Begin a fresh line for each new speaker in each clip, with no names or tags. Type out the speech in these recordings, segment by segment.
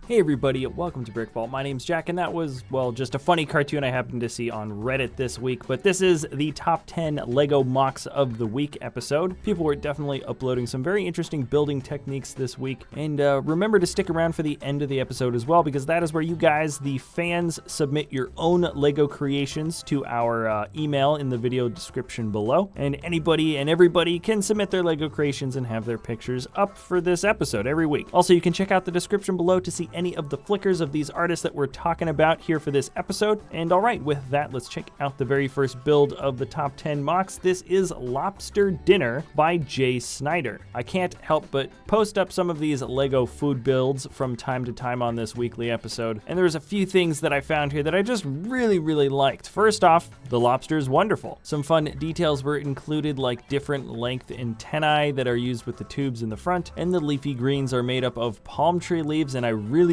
Hey everybody, welcome to BrickVault. My name's Jack, and that was, well, just a funny cartoon I happened to see on Reddit this week, but this is the top 10 LEGO MOCs of the week episode. People were definitely uploading some very interesting building techniques this week, and remember to stick around for the end of the episode as well, because that is where you guys, the fans, submit your own LEGO creations to our email in the video description below, and anybody and everybody can submit their LEGO creations and have their pictures up for this episode every week. Also, you can check out the description below to see any of the flickers of these artists that we're talking about here for this episode. And all right, with that, let's check out the very first build of the top 10 MOCs. This is Lobster Dinner by Jay Snyder. I can't help but post up some of these LEGO food builds from time to time on this weekly episode, and there's a few things that I found here that I just really liked. First off, the lobster is wonderful. Some fun details were included, like different length antennae that are used with the tubes in the front, and the leafy greens are made up of palm tree leaves, and I really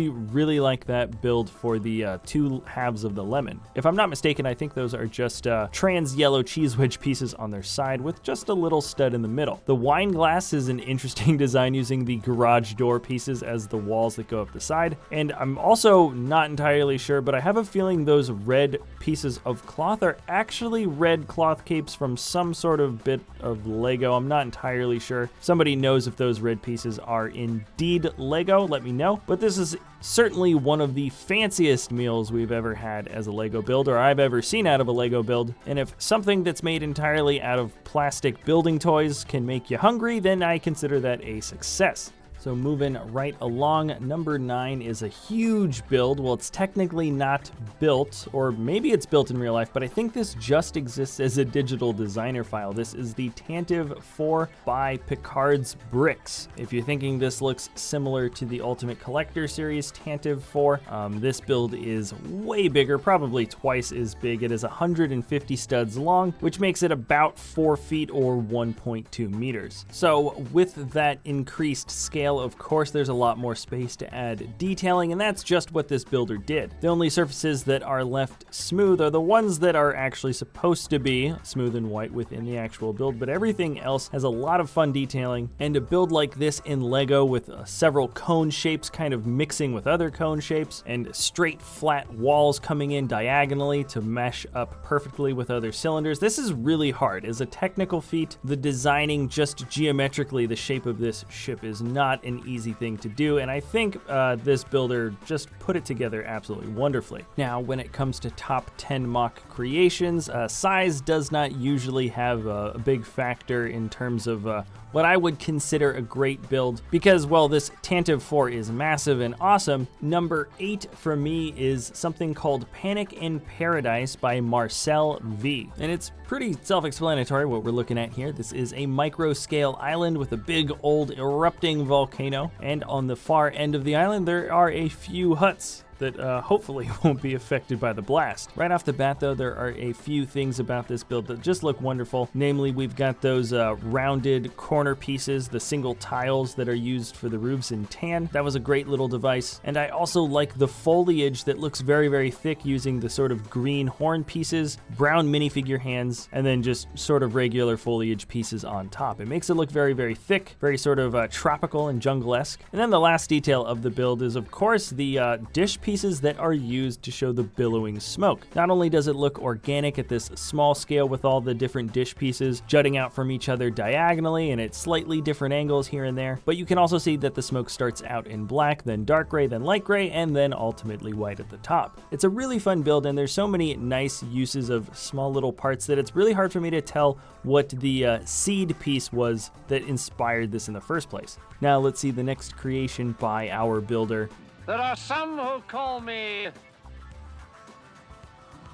like that build for the two halves of the lemon. If I'm not mistaken, I think those are just trans yellow cheese wedge pieces on their side with just a little stud in the middle. The wine glass is an interesting design using the garage door pieces as the walls that go up the side. And I'm also not entirely sure, but I have a feeling those red pieces of cloth are actually red cloth capes from some sort of bit of Lego. I'm not entirely sure. If somebody knows if those red pieces are indeed Lego, let me know. But this is certainly one of the fanciest meals we've ever had as a Lego build, or I've ever seen out of a Lego build. And if something that's made entirely out of plastic building toys can make you hungry, then I consider that a success. So moving right along, number 9 is a huge build. Well, it's technically not built, or maybe it's built in real life, but I think this just exists as a digital designer file. This is the Tantive IV By picardsbricks. If you're thinking this looks similar to the Ultimate Collector Series Tantive IV, this build is way bigger, probably twice as big. It is 150 studs long, which makes it about 4 feet or 1.2 meters. So with that increased scale, of course, there's a lot more space to add detailing, and that's just what this builder did. The only surfaces that are left smooth are the ones that are actually supposed to be smooth and white within the actual build, but everything else has a lot of fun detailing. And a build like this in Lego with several cone shapes kind of mixing with other cone shapes, and straight flat walls coming in diagonally to mesh up perfectly with other cylinders, this is really hard. As a technical feat, the designing just geometrically the shape of this ship is not an easy thing to do, and I think this builder just put it together absolutely wonderfully. Now, when it comes to top 10 MOC creations, size does not usually have a big factor in terms of what I would consider a great build, because, well, this Tantive IV is massive and awesome. Number 8 for me is something called Panic in Paradise by Marcel V. And it's pretty self-explanatory what we're looking at here. This is a micro-scale island with a big old erupting volcano, and on the far end of the island there are a few huts that hopefully won't be affected by the blast. Right off the bat, though, there are a few things about this build that just look wonderful. Namely, we've got those rounded corner pieces, the single tiles that are used for the roofs in tan. That was a great little device. And I also like the foliage that looks very thick, using the sort of green horn pieces, brown minifigure hands, and then just sort of regular foliage pieces on top. It makes it look very thick, very sort of tropical and jungle-esque. And then the last detail of the build is, of course, the dish pieces that are used to show the billowing smoke. Not only does it look organic at this small scale with all the different dish pieces jutting out from each other diagonally and at slightly different angles here and there, but you can also see that the smoke starts out in black, then dark gray, then light gray, and then ultimately white at the top. It's a really fun build, and there's so many nice uses of small little parts that it's really hard for me to tell what the seed piece was that inspired this in the first place. Now let's see the next creation by our builder.
There are some who call me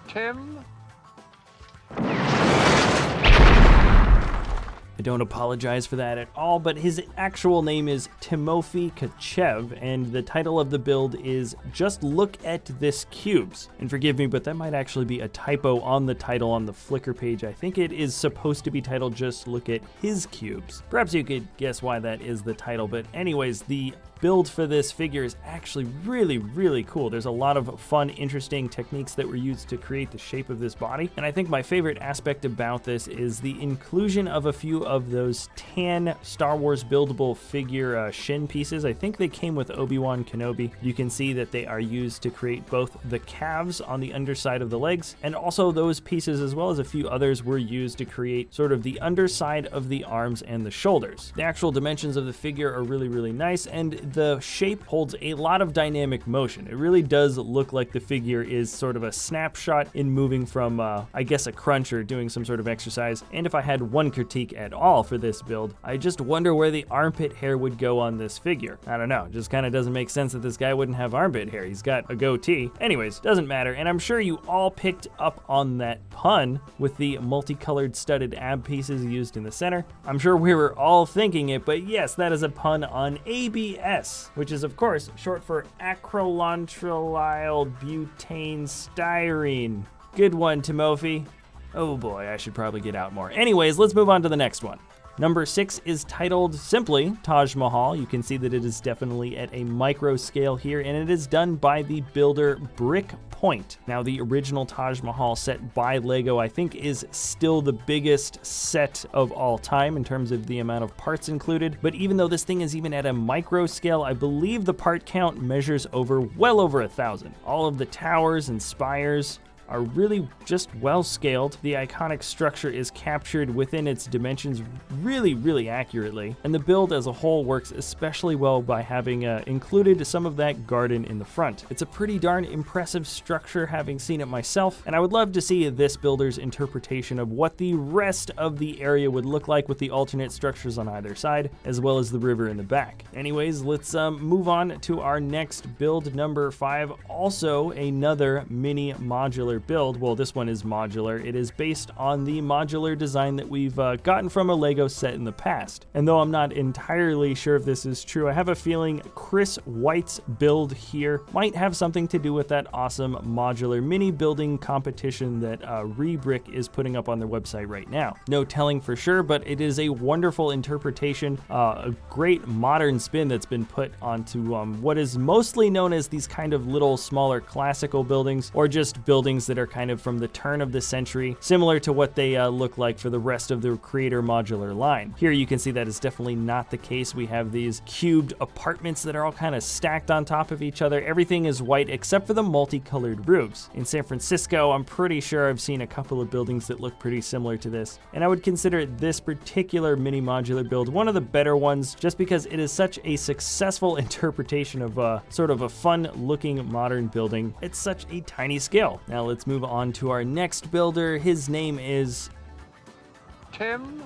Tim.
don't apologize for that at all, but his actual name is Timofey Kachev, and the title of the build is Just Look at This Cubes. And forgive me, but that might actually be a typo on the title on the Flickr page. I think it is supposed to be titled Just Look at His Cubes. Perhaps you could guess why that is the title, but anyways, the build for this figure is actually really cool. There's a lot of fun, interesting techniques that were used to create the shape of this body, and I think my favorite aspect about this is the inclusion of a few of those tan Star Wars buildable figure shin pieces. I think they came with Obi-Wan Kenobi. You can see that they are used to create both the calves on the underside of the legs, and also those pieces, as well as a few others, were used to create sort of the underside of the arms and the shoulders. The actual dimensions of the figure are really nice, and the shape holds a lot of dynamic motion. It really does look like the figure is sort of a snapshot in moving from, I guess, a crunch or doing some sort of exercise. And if I had one critique at all for this build, I just wonder where the armpit hair would go on this figure. I don't know, it just kind of doesn't make sense that this guy wouldn't have armpit hair. He's got a goatee. Anyways, doesn't matter, and I'm sure you all picked up on that pun with the multicolored studded ab pieces used in the center. I'm sure we were all thinking it, but yes, that is a pun on ABS, which is of course short for acrylonitrile butane styrene. Good one, Timofey. Oh boy, I should probably get out more. Anyways, let's move on to the next one. Number 6 is titled simply Taj Mahal. You can see that it is definitely at a micro scale here, and it is done by the builder BrickVault. Now, the original Taj Mahal set by Lego, I think, is still the biggest set of all time in terms of the amount of parts included. But even though this thing is even at a micro scale, I believe the part count measures well over 1,000. All of the towers and spires are really just well scaled. The iconic structure is captured within its dimensions really accurately, and the build as a whole works especially well by having included some of that garden in the front. It's a pretty darn impressive structure, having seen it myself, and I would love to see this builder's interpretation of what the rest of the area would look like with the alternate structures on either side, as well as the river in the back. Anyways, let's move on to our next build, number 5, also another mini-modular build. Well, this one is modular. It is based on the modular design that we've gotten from a Lego set in the past. And though I'm not entirely sure if this is true, I have a feeling Chris Wight's build here might have something to do with that awesome modular mini building competition that Rebrick is putting up on their website right now. No telling for sure, but it is a wonderful interpretation, a great modern spin that's been put onto what is mostly known as these kind of little smaller classical buildings, or just buildings that are kind of from the turn of the century, similar to what they look like for the rest of the Creator modular line. Here you can see that is definitely not the case. We have these cubed apartments that are all kind of stacked on top of each other. Everything is white except for the multicolored roofs. In San Francisco, I'm pretty sure I've seen a couple of buildings that look pretty similar to this, and I would consider this particular mini modular build one of the better ones, just because it is such a successful interpretation of sort of a fun looking modern building at such a tiny scale. Now let's move on to our next builder. His name is
Tim.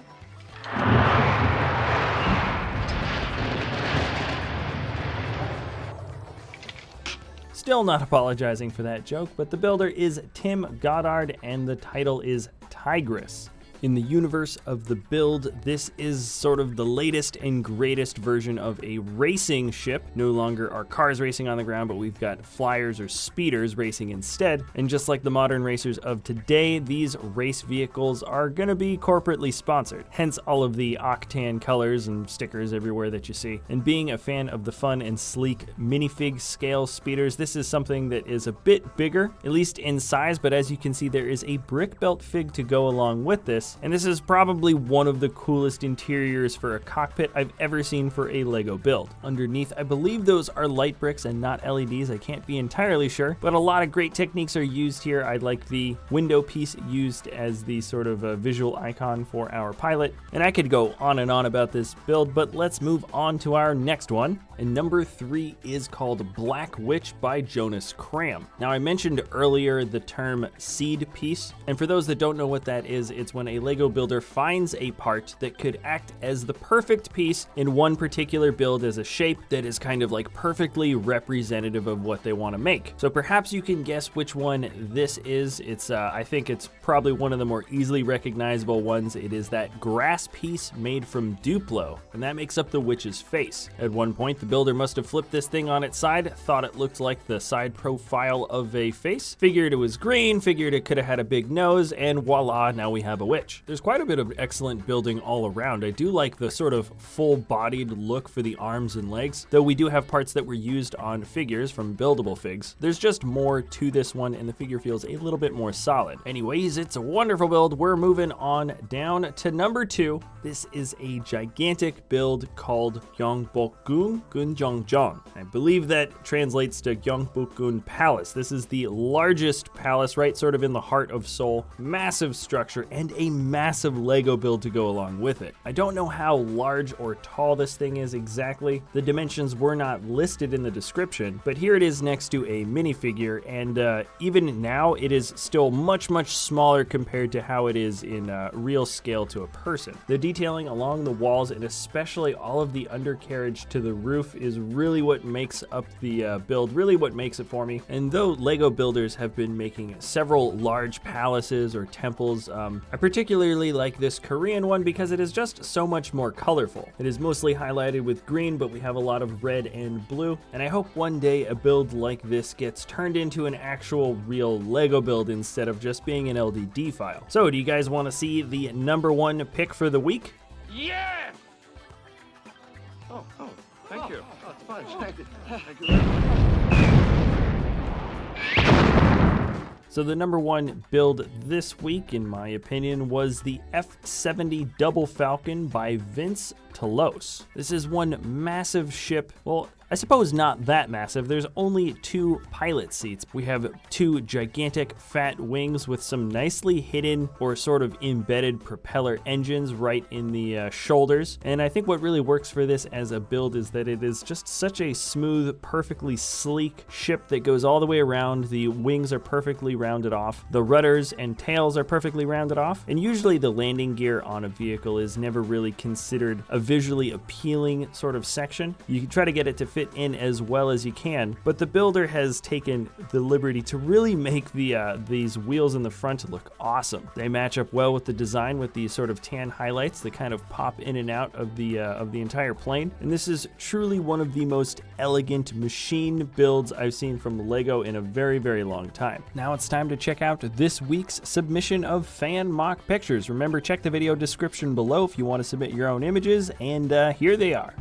Still not apologizing for that joke, but the builder is Tim Goddard, and the title is Tigress. In the universe of the build, this is sort of the latest and greatest version of a racing ship. No longer are cars racing on the ground, but we've got flyers or speeders racing instead. And just like the modern racers of today, these race vehicles are gonna be corporately sponsored. Hence all of the octane colors and stickers everywhere that you see. And being a fan of the fun and sleek minifig scale speeders, this is something that is a bit bigger, at least in size, but as you can see, there is a brick belt fig to go along with this. And this is probably one of the coolest interiors for a cockpit I've ever seen for a Lego build. Underneath, I believe those are light bricks and not LEDs. I can't be entirely sure, but a lot of great techniques are used here. I like the window piece used as the sort of visual icon for our pilot. And I could go on and on about this build, but let's move on to our next one. And number 3 is called Black Witch by Jonas Kramm. Now, I mentioned earlier the term seed piece, and for those that don't know what that is, it's when a a Lego builder finds a part that could act as the perfect piece in one particular build as a shape that is kind of like perfectly representative of what they want to make. So perhaps you can guess which one this is. I think it's probably one of the more easily recognizable ones. It is that grass piece made from Duplo, and that makes up the witch's face. At one point, the builder must have flipped this thing on its side, thought it looked like the side profile of a face, figured it was green, figured it could have had a big nose, and voila, now we have a witch. There's quite a bit of excellent building all around. I do like the sort of full-bodied look for the arms and legs, though we do have parts that were used on figures from buildable figs. There's just more to this one, and the figure feels a little bit more solid. Anyways, it's a wonderful build. We're moving on down to number 2. This is a gigantic build called Gyeongbokgung Geunjeongjeon. I believe that translates to Gyeongbokgung Palace. This is the largest palace right sort of in the heart of Seoul. Massive structure and a massive Lego build to go along with it. I don't know how large or tall this thing is exactly. The dimensions were not listed in the description, but here it is next to a minifigure, and even now it is still much smaller compared to how it is in real scale to a person. The detailing along the walls and especially all of the undercarriage to the roof is really what makes up the build, really what makes it for me. And though Lego builders have been making several large palaces or temples, I particularly like this Korean one because it is just so much more colorful. It is mostly highlighted with green, but we have a lot of red and blue, and I hope one day a build like this gets turned into an actual real Lego build instead of just being an LDD file. So do you guys want to see the number 1 pick for the week?
Yeah! Oh, thank you.
Oh, it's fine. Thank you.
So the number 1 build this week, in my opinion, was the F-70 Double Falcon by Toulouse. This is one massive ship. Well, I suppose not that massive. There's only 2 pilot seats. We have 2 gigantic fat wings with some nicely hidden or sort of embedded propeller engines right in the shoulders. And I think what really works for this as a build is that it is just such a smooth, perfectly sleek ship that goes all the way around. The wings are perfectly rounded off. The rudders and tails are perfectly rounded off. And usually the landing gear on a vehicle is never really considered a visually appealing sort of section. You can try to get it to fit in as well as you can, but the builder has taken the liberty to really make these wheels in the front look awesome. They match up well with the design, with these sort of tan highlights that kind of pop in and out of the entire plane. And this is truly one of the most elegant machine builds I've seen from Lego in a very long time. Now it's time to check out this week's submission of fan mock pictures. Remember, check the video description below if you want to submit your own images, and here they are.